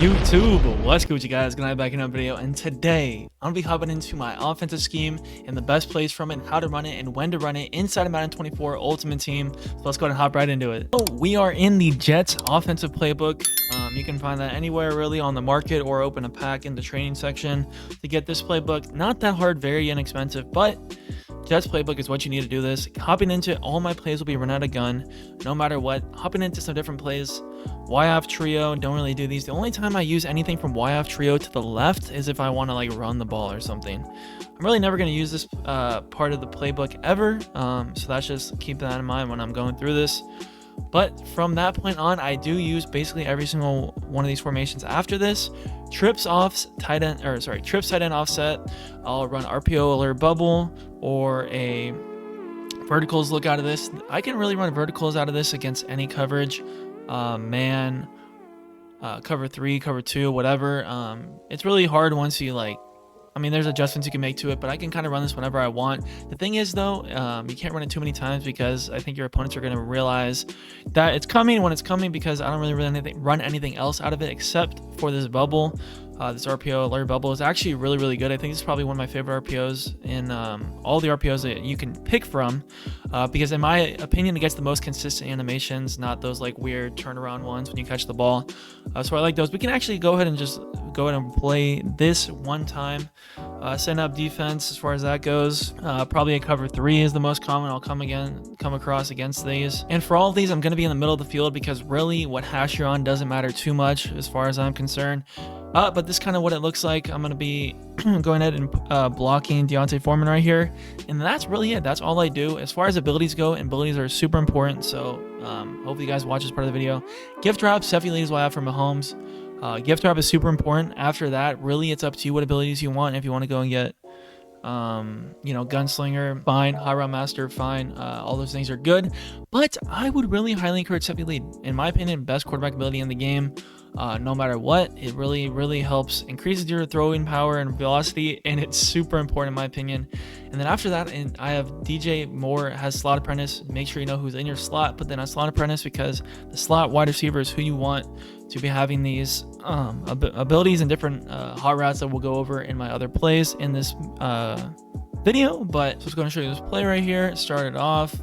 YouTube, what's good, you guys? Gniady back in another video, and today I'm gonna be hopping into my offensive scheme and the best plays from it, how to run it, and when to run it inside of Madden 24 Ultimate Team. So let's go ahead and hop right into it. So we are in the Jets offensive playbook. You can find that anywhere really on the market or open a pack in the training section to get this playbook. Not that hard, very inexpensive, but Jets playbook is what you need to do this. Hopping into all my plays will be run out of gun, no matter what. Hopping into some different plays. Y-off trio, don't really do these. The only time I use anything from Y-off trio to the left is if I want to like run the ball or something. I'm really never going to use this part of the playbook ever. So that's just keep that in mind when I'm going through this. But from that point on, I do use basically every single one of these formations after this. Trips tight end offset. I'll run RPO alert bubble or a verticals look out of this. I can really run verticals out of this against any coverage, man, cover 3, cover 2, whatever. It's really hard once you there's adjustments you can make to it, but I can kind of run this whenever I want. The thing is, though, you can't run it too many times because I think your opponents are going to realize that it's coming when it's coming, because I don't really run anything else out of it except for this bubble. This RPO alert bubble is actually really, really good. I think it's probably one of my favorite RPOs in all the RPOs that you can pick from, because in my opinion, it gets the most consistent animations, not those like weird turnaround ones when you catch the ball. So I like those. We can actually go ahead and play this one time. Setting up defense as far as that goes. Probably a cover 3 is the most common. I'll come across against these. And for all of these, I'm going to be in the middle of the field because really what hash you're on doesn't matter too much as far as I'm concerned. But this is kind of what it looks like. I'm going to be going ahead and blocking Deontay Foreman right here. And that's really it. That's all I do. As far as abilities go, and abilities are super important. So hopefully you guys watch this part of the video. Gift drops, definitely is what I have for Mahomes. Gift drop is super important. After that, really it's up to you what abilities you want. If you want to go and get gunslinger, fine. High round master, fine. All those things are good, but I would really highly encourage Seffi Lead. In my opinion, best quarterback ability in the game. No matter what, it really helps, increases your throwing power and velocity, and it's super important in my opinion. And then after that, and I have DJ Moore has slot apprentice. Make sure you know who's in your slot, but then a slot apprentice, because the slot wide receiver is who you want to be having these abilities and different hot routes that we'll go over in my other plays in this video. But so let's go and show you this play right here. Start it off.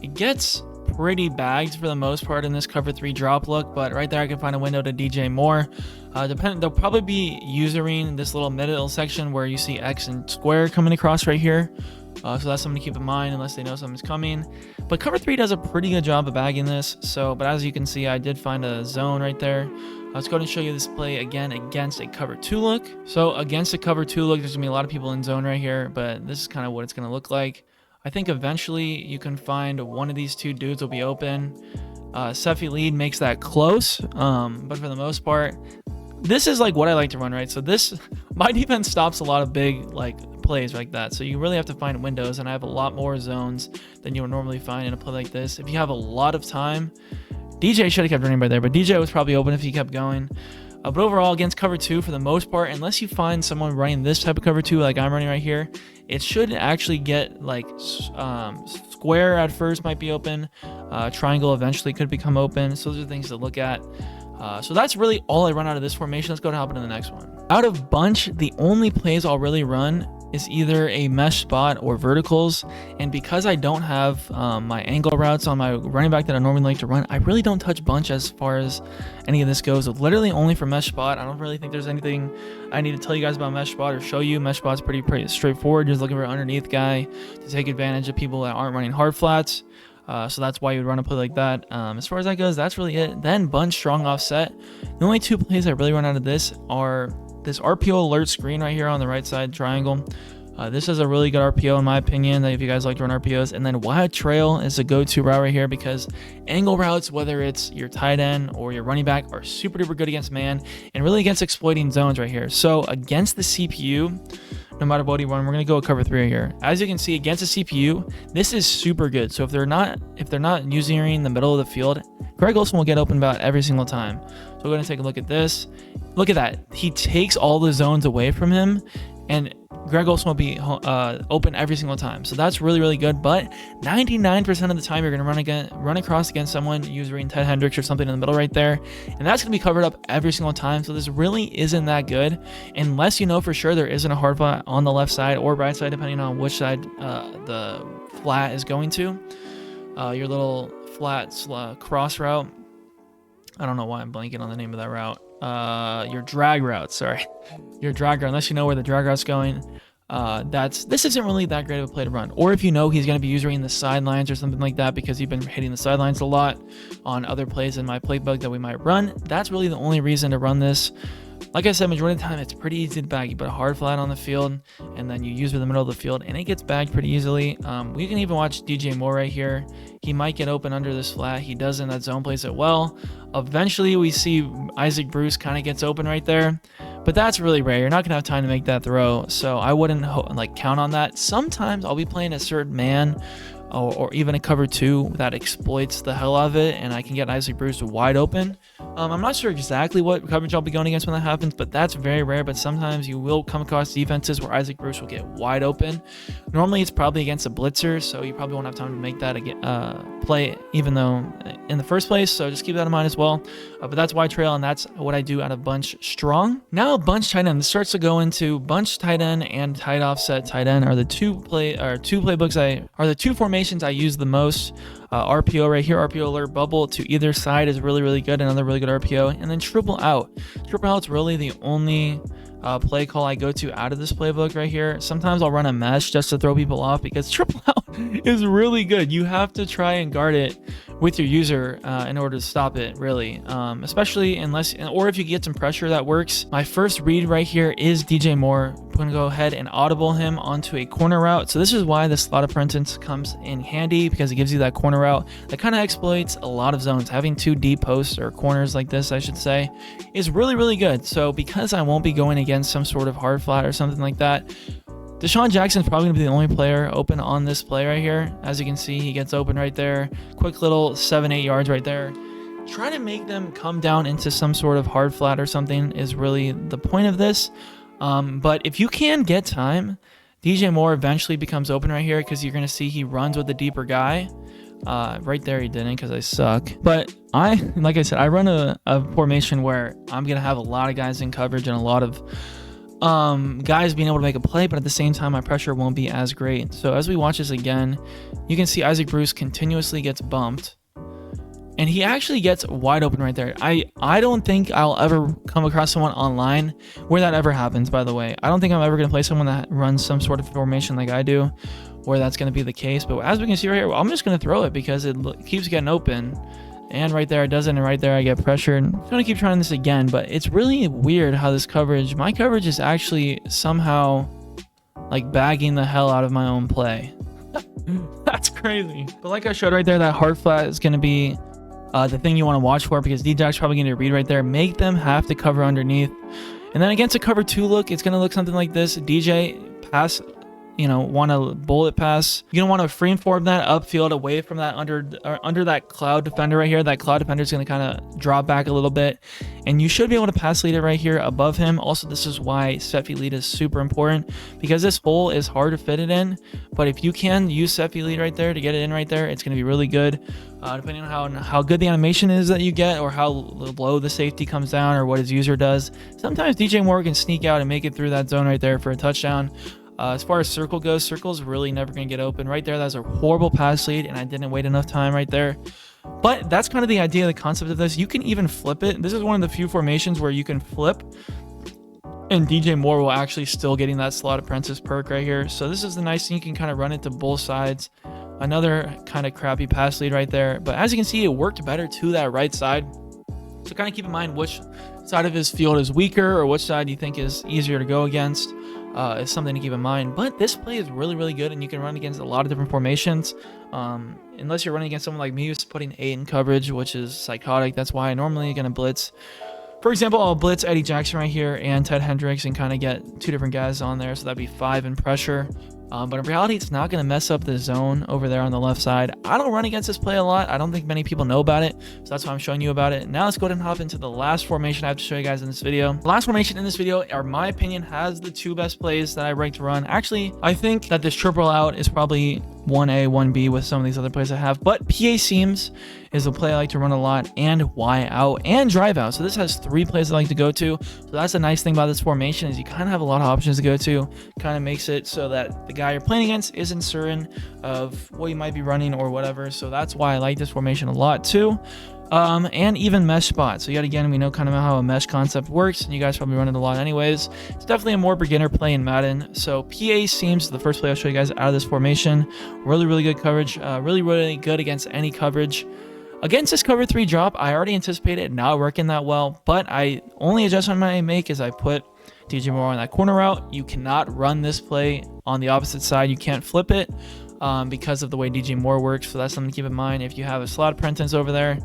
It gets pretty bagged for the most part in this cover 3 drop look, but right there I can find a window to DJ Moore. They'll probably be using this little middle section where you see X and square coming across right here. So that's something to keep in mind unless they know something's coming. But cover 3 does a pretty good job of bagging this. But as you can see, I did find a zone right there. Let's go ahead and show you this play again against a cover 2 look. So against a cover 2 look, there's gonna be a lot of people in zone right here, but this is kind of what it's gonna look like. I think eventually you can find one of these two dudes will be open. Seffi Lead makes that close, but for the most part, this is like what I like to run, right? So my defense stops a lot of big plays like that. So you really have to find windows, and I have a lot more zones than you would normally find in a play like this. If you have a lot of time, DJ should have kept running by there, but DJ was probably open if he kept going. But overall, against cover 2, for the most part, unless you find someone running this type of cover 2 like I'm running right here, it should actually get square at first might be open, triangle eventually could become open. So those are things to look at. So that's really all I run out of this formation. Let's go to hop into the next one. Out of bunch, the only plays I'll really run is either a mesh spot or verticals. And because I don't have my angle routes on my running back that I normally like to run, I really don't touch bunch as far as any of this goes. It's literally only for mesh spot. I don't really think there's anything I need to tell you guys about mesh spot or show you. Mesh spot's pretty straightforward. Just looking for an underneath guy to take advantage of people that aren't running hard flats. So that's why you would run a play like that. As far as that goes, that's really it. Then bunch, strong offset. The only 2 plays I really run out of this are this RPO alert screen right here on the right side triangle. This is a really good RPO in my opinion, that if you guys like to run RPOs. And then wide trail is a go-to route right here, because angle routes, whether it's your tight end or your running back, are super duper good against man and really against exploiting zones right here. So against the CPU, no matter what you run, we're gonna go with cover 3 right here. As you can see, against the CPU, this is super good. So if they're not using the middle of the field, Greg Olsen will get open about every single time. So we're gonna take a look at this. Look at that. He takes all the zones away from him, and Greg Olson will be open every single time. So that's really, really good. But 99% of the time, you're going to run across against someone using Ted Hendricks or something in the middle right there. And that's going to be covered up every single time. So this really isn't that good unless you know for sure there isn't a hard flat on the left side or right side, depending on which side the flat is going to. Your little flat cross route. I don't know why I'm blanking on the name of that route. Your drag route, sorry. Your drag route, unless you know where the drag route's going. This isn't really that great of a play to run. Or if you know he's going to be using the sidelines or something like that because you've been hitting the sidelines a lot on other plays in my playbook that we might run, that's really the only reason to run this. Like I said, majority of the time, it's pretty easy to bag. You put a hard flat on the field, and then you use it in the middle of the field, and it gets bagged pretty easily. We can even watch DJ Moore right here. He might get open under this flat. He doesn't. That zone plays it well. Eventually, we see Isaac Bruce kind of gets open right there, but that's really rare. You're not going to have time to make that throw, so I wouldn't count on that. Sometimes I'll be playing a certain man or even a cover 2 that exploits the hell out of it, and I can get Isaac Bruce wide open. I'm not sure exactly what coverage I'll be going against when that happens, but that's very rare. But sometimes you will come across defenses where Isaac Bruce will get wide open. Normally, it's probably against a blitzer, so you probably won't have time to make that play, even though in the first place. So just keep that in mind as well. But that's wide trail, and that's what I do out of bunch strong. Now, bunch tight end. This starts to go into bunch tight end and tight offset tight end are the two playbooks are the two formations I use the most. RPO right here, RPO alert bubble to either side is really, really good. Another really good RPO. And then triple out. Triple out's really the only play call I go to out of this playbook right here. Sometimes I'll run a mesh just to throw people off because triple out is really good. You have to try and guard it with your user in order to stop it, really. Especially or if you get some pressure, that works. My first read right here is DJ Moore. I'm going to go ahead and audible him onto a corner route. So this is why the slot apprentice comes in handy, because it gives you that corner route that kind of exploits a lot of zones. Having 2 deep posts or corners like this, I should say, is really, really good. So because I won't be going against some sort of hard flat or something like that, Deshaun Jackson's probably going to be the only player open on this play right here. As you can see, he gets open right there. Quick little 7-8 yards right there. Trying to make them come down into some sort of hard flat or something is really the point of this. But if you can get time, DJ Moore eventually becomes open right here because you're going to see he runs with the deeper guy. Right there he didn't because I suck. But like I said, I run a formation where I'm going to have a lot of guys in coverage and a lot of guys being able to make a play, but at the same time, my pressure won't be as great. So as we watch this again, you can see Isaac Bruce continuously gets bumped. And he actually gets wide open right there. I don't think I'll ever come across someone online where that ever happens, by the way. I don't think I'm ever going to play someone that runs some sort of formation like I do, where that's going to be the case. But as we can see right here, I'm just going to throw it because it keeps getting open. And right there it doesn't, and right there I get pressured. I'm going to keep trying this again, but it's really weird how my coverage is actually somehow like bagging the hell out of my own play. That's crazy. But like I showed right there, that hard flat is going to be the thing you want to watch for, because D-Jack's probably going to read right there. Make them have to cover underneath. And then against a cover 2 look, it's going to look something like this. DJ pass, want to bullet pass. You're going to want to frame form that upfield away from that under that cloud defender right here. That cloud defender is going to kind of drop back a little bit. And you should be able to pass lead it right here above him. Also, this is why set feet lead is super important, because this hole is hard to fit it in. But if you can use set feet lead right there to get it in right there, it's going to be really good. Depending on how good the animation is that you get, or how low the safety comes down, or what his user does. Sometimes DJ Moore can sneak out and make it through that zone right there for a touchdown. As far as circle goes, circle's really never going to get open. Right there, that's a horrible pass lead, and I didn't wait enough time right there. But that's kind of the idea, the concept of this. You can even flip it. This is one of the few formations where you can flip, and DJ Moore will actually still getting that slot apprentice perk right here. So this is the nice thing. You can kind of run it to both sides. Another kind of crappy pass lead right there. But as you can see, it worked better to that right side. So kind of keep in mind which side of his field is weaker, or which side you think is easier to go against. Is something to keep in mind. But this play is really, really good, and you can run against a lot of different formations. Unless you're running against someone like me who's putting 8 in coverage, which is psychotic. That's why I normally going to blitz. For example, I'll blitz Eddie Jackson right here and Ted Hendricks and kind of get 2 different guys on there. So that'd be 5 in pressure. But in reality, it's not going to mess up the zone over there on the left side. I don't run against this play a lot. I don't think many people know about it, so that's why I'm showing you about it. Now let's go ahead and hop into the last formation I have to show you guys in this video. The last formation in this video, in my opinion, has the 2 best plays that I rank to run. Actually, I think that this triple out is probably 1A, 1B with some of these other plays I have, but PA seams is a play I like to run a lot, and Y out and drive out. So this has 3 plays I like to go to. So that's the nice thing about this formation, is you kind of have a lot of options to go to. Kind of makes it so that the guy you're playing against isn't certain of what you might be running or whatever. So that's why I like this formation a lot too. And even mesh spots. So yet again, we know kind of how a mesh concept works, and you guys probably run it a lot anyways. It's definitely a more beginner play in Madden. So PA seams, the first play I'll show you guys out of this formation. Really good coverage. Really good against any coverage. Against this cover 3 drop, I already anticipated it not working that well, but I only adjustment I make is I put DJ Moore on that corner route. You cannot run this play on the opposite side. You can't flip it because of the way DJ Moore works. So that's something to keep in mind. If you have a slot apprentice over there,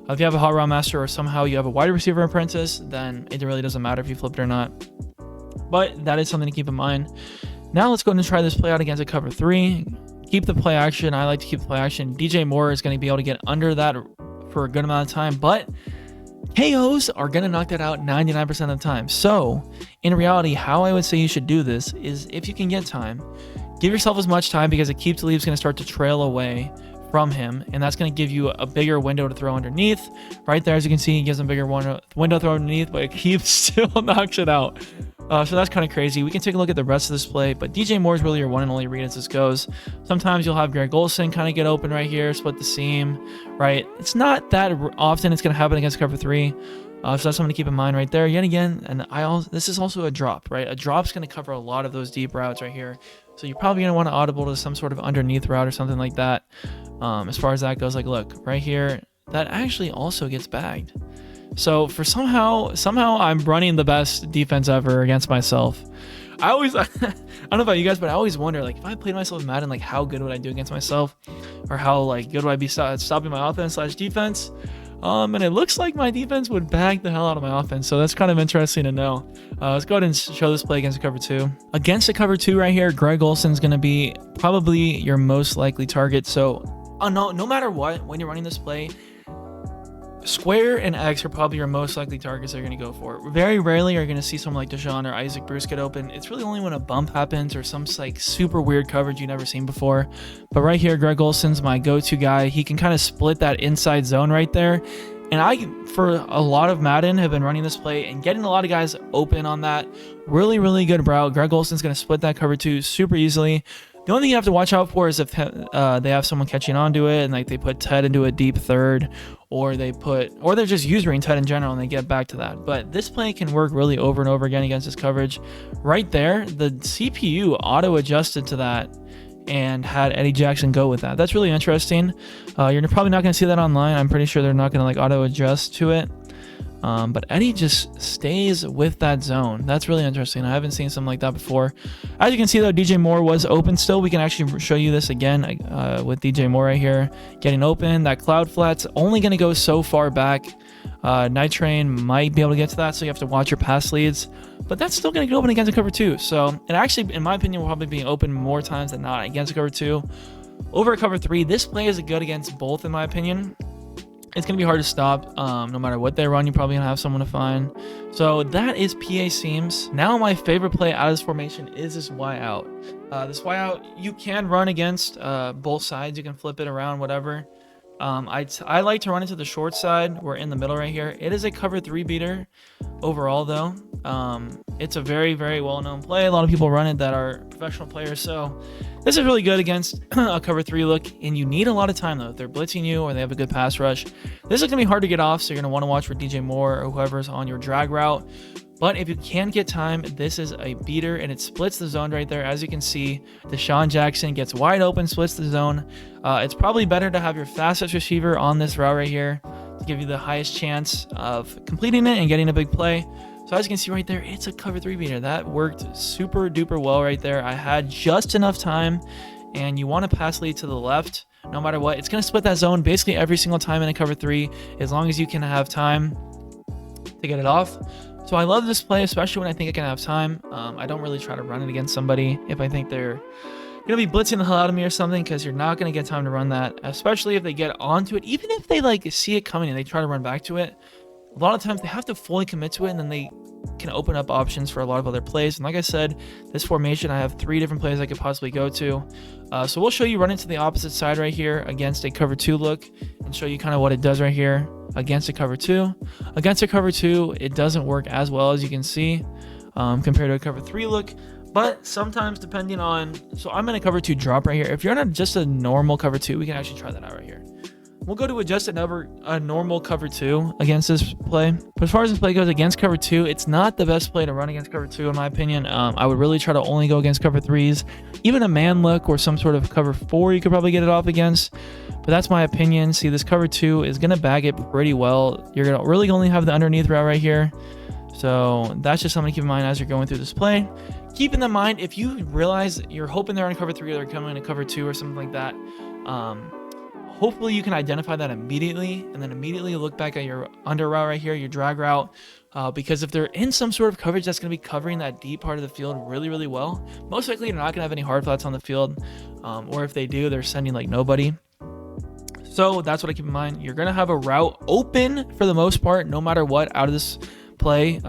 if you have a hot route master, or somehow you have a wide receiver apprentice, then it really doesn't matter if you flip it or not. But that is something to keep in mind. Now let's go ahead and try this play out against a cover 3. Keep the play action. I like to keep the play action. DJ Moore is going to be able to get under that for a good amount of time, but KOs are going to knock that out 99% of the time. So in reality, how I would say you should do this is, if you can get time, give yourself as much time, because a keep to leave is going to start to trail away from him, and that's going to give you a bigger window to throw underneath. Right there, as you can see, he gives him a bigger window to throw underneath, but it keeps still knocks it out. So that's kind of crazy. We can take a look at the rest of this play, but DJ Moore is really your one and only read as this goes. Sometimes you'll have Greg Olsen kind of get open right here, split the seam, right? It's not that often it's going to happen against cover 3. So that's something to keep in mind right there. Yet again, and this is also a drop, right? A drop's going to cover a lot of those deep routes right here. So you're probably going to want to audible to some sort of underneath route or something like that. As far as that goes, like, look, right here, that actually also gets bagged. So for somehow I'm running the best defense ever against myself. I always, I don't know about you guys, but I always wonder, like, if I played myself in Madden, like, how good would I do against myself? Or how, like, good would I be stopping my offense / defense? And it looks like my defense would bag the hell out of my offense. So that's kind of interesting to know. Let's go ahead and show this play against cover 2. Against the cover 2 right here, Greg Olsen's going to be probably your most likely target. So no matter what, when you're running this play, square and X are probably your most likely targets they're going to go for. Very rarely are you going to see someone like Deshaun or Isaac Bruce get open. It's really only when a bump happens or some like super weird coverage you've never seen before. But right here, Greg Olsen's my go-to guy. He can kind of split that inside zone right there. And I, for a lot of Madden, have been running this play and getting a lot of guys open on that. Really good route. Greg Olsen's going to split that cover 2 super easily. The only thing you have to watch out for is if they have someone catching onto it and like they put Ted into a deep third, or they're just using Ted in general and they get back to that. But this play can work really over and over again against this coverage. Right there, the CPU auto adjusted to that and had Eddie Jackson go with that. That's really interesting. You're probably not going to see that online. I'm pretty sure they're not going to like auto adjust to it. But Eddie just stays with that zone. That's really interesting. I haven't seen something like that before. As you can see, though, DJ Moore was open still. We can actually show you this again with DJ Moore right here getting open. That cloud flat's only going to go so far back. Night Train might be able to get to that, so you have to watch your pass leads. But that's still going to get open against a cover 2. So it actually, in my opinion, will probably be open more times than not against a cover 2. Over a cover 3, this play is good against both, in my opinion. It's going to be hard to stop. No matter what they run, you're probably going to have someone to find. So that is PA seams. Now my favorite play out of this formation is this Y out. This Y out, you can run against both sides. You can flip it around, whatever. I like to run into the short side. We're in the middle right here. It is a cover 3 beater overall, though. It's a very well-known play. A lot of people run it that are professional players. So this is really good against a cover 3 look, and you need a lot of time, though. If they're blitzing you or they have a good pass rush, this is going to be hard to get off, so you're going to want to watch for DJ Moore or whoever's on your drag route. But if you can get time, this is a beater, and it splits the zone right there. As you can see, Deshaun Jackson gets wide open, splits the zone. It's probably better to have your fastest receiver on this route right here to give you the highest chance of completing it and getting a big play. So as you can see right there, it's a cover 3 beater. That worked super duper well right there. I had just enough time, and you want to pass lead to the left. No matter what, it's going to split that zone basically every single time in a cover 3, as long as you can have time to get it off. So I love this play, especially when I think I can have time. I don't really try to run it against somebody if I think they're gonna be blitzing the hell out of me or something, because you're not gonna get time to run that, especially if they get onto it. Even if they like see it coming and they try to run back to it, a lot of times they have to fully commit to it, and then they can open up options for a lot of other plays. And like I said, this formation, I have 3 different plays I could possibly go to. So we'll show you running to the opposite side right here against a cover 2 look, and show you kind of what it does right here against a cover 2. Against a cover 2, it doesn't work as well, as you can see, compared to a cover 3 look. But sometimes, depending on, so I'm in a cover 2 drop right here. If you're in just a normal cover 2, we can actually try that out right here. We'll go to adjust a normal cover 2 against this play. But as far as this play goes against cover 2, it's not the best play to run against cover 2 in my opinion. I would really try to only go against cover 3s. Even a man look or some sort of cover 4 you could probably get it off against. But that's my opinion. See, this cover 2 is going to bag it pretty well. You're going to really only have the underneath route right here. So that's just something to keep in mind as you're going through this play. Keeping in mind, if you realize you're hoping they're in cover 3 or they're coming in cover 2 or something like that, hopefully you can identify that immediately, and then immediately look back at your under route right here, your drag route, because if they're in some sort of coverage that's going to be covering that deep part of the field really, really well, most likely they're not going to have any hard flats on the field, or if they do, they're sending like nobody. So that's what I keep in mind. You're going to have a route open for the most part, no matter what, out of this play,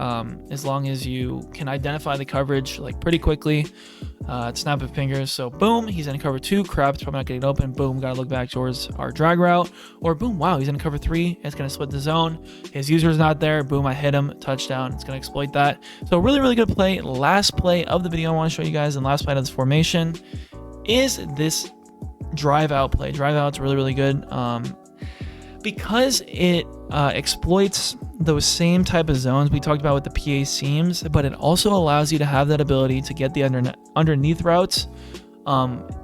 as long as you can identify the coverage like pretty quickly. Snap of fingers. So boom, he's in cover 2, crap, it's probably not getting open. Boom, gotta look back towards our drag route. Or boom, wow, he's in cover 3, it's gonna split the zone, his user's not there, boom, I hit him, touchdown. It's gonna exploit that. So really, really good play. Last play of the video I want to show you guys, and last play of this formation is this drive out play. Drive out's really, really good, because it exploits those same type of zones we talked about with the PA seams, but it also allows you to have that ability to get the underneath routes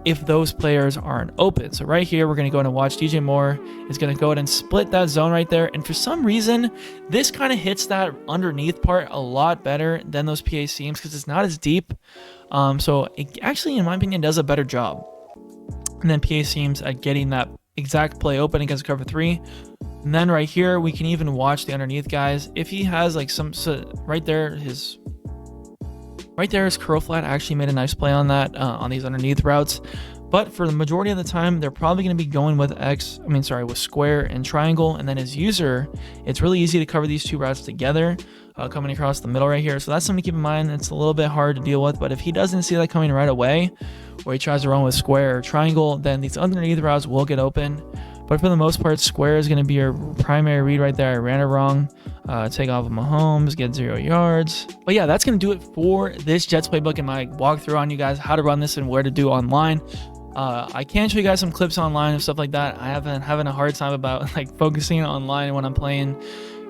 if those players aren't open. So right here, we're going to go in and watch DJ Moore is going to go ahead and split that zone right there. And for some reason, this kind of hits that underneath part a lot better than those PA seams because it's not as deep. So it actually, in my opinion, does a better job than PA seams at getting that exact play open against cover 3. And then right here, we can even watch the underneath guys. If he has like some, so right there, his curl flat actually made a nice play on that, on these underneath routes. But for the majority of the time, they're probably going to be going with with square and triangle. And then his user, it's really easy to cover these 2 routes together, coming across the middle right here. So that's something to keep in mind. It's a little bit hard to deal with, but if he doesn't see that coming right away, or he tries to run with square or triangle, then these underneath routes will get open. But for the most part, square is going to be your primary read right there. I ran it wrong. Take off of Mahomes, get 0 yards. But yeah, that's going to do it for this Jets playbook and my walkthrough on you guys, how to run this and where to do online. I can show you guys some clips online and stuff like that. I have been having a hard time about like focusing online when I'm playing,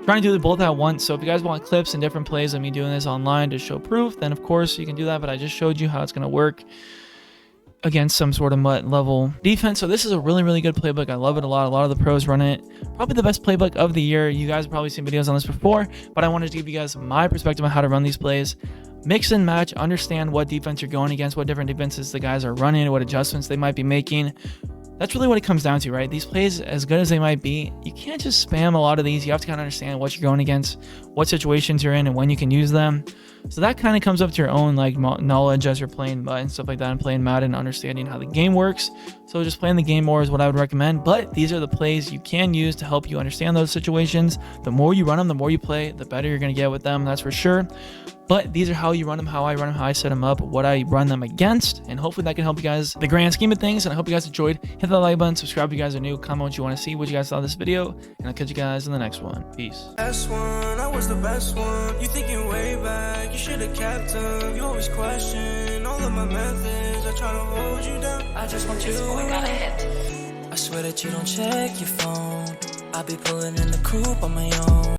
trying to do both at once. So if you guys want clips and different plays of me doing this online to show proof, then of course you can do that. But I just showed you how it's going to work against some sort of MUT level defense. So this is a really, really good playbook. I love it a lot. A lot of the pros run it. Probably the best playbook of the year. You guys have probably seen videos on this before, but I wanted to give you guys my perspective on how to run these plays. Mix and match, understand what defense you're going against, what different defenses the guys are running, what adjustments they might be making. That's really what it comes down to, right? These plays, as good as they might be, you can't just spam a lot of these. You have to kind of understand what you're going against, what situations you're in, and when you can use them. So that kind of comes up to your own like knowledge as you're playing and stuff like that, and playing Madden, understanding how the game works. So just playing the game more is what I would recommend. But these are the plays you can use to help you understand those situations. The more you run them, the more you play, the better you're going to get with them. That's for sure. But these are how you run them, how I run them, how I set them up, what I run them against. And hopefully that can help you guys the grand scheme of things. And I hope you guys enjoyed. Hit that like button, subscribe if you guys are new, comment what you want to see, what you guys thought of this video, and I'll catch you guys in the next one. Peace. I was the best one. You thinking way back, you should have kept them. You always question all of my methods. I try to hold you down. I just want you around. I swear that you don't check your phone. I be pulling in the coupe on my own.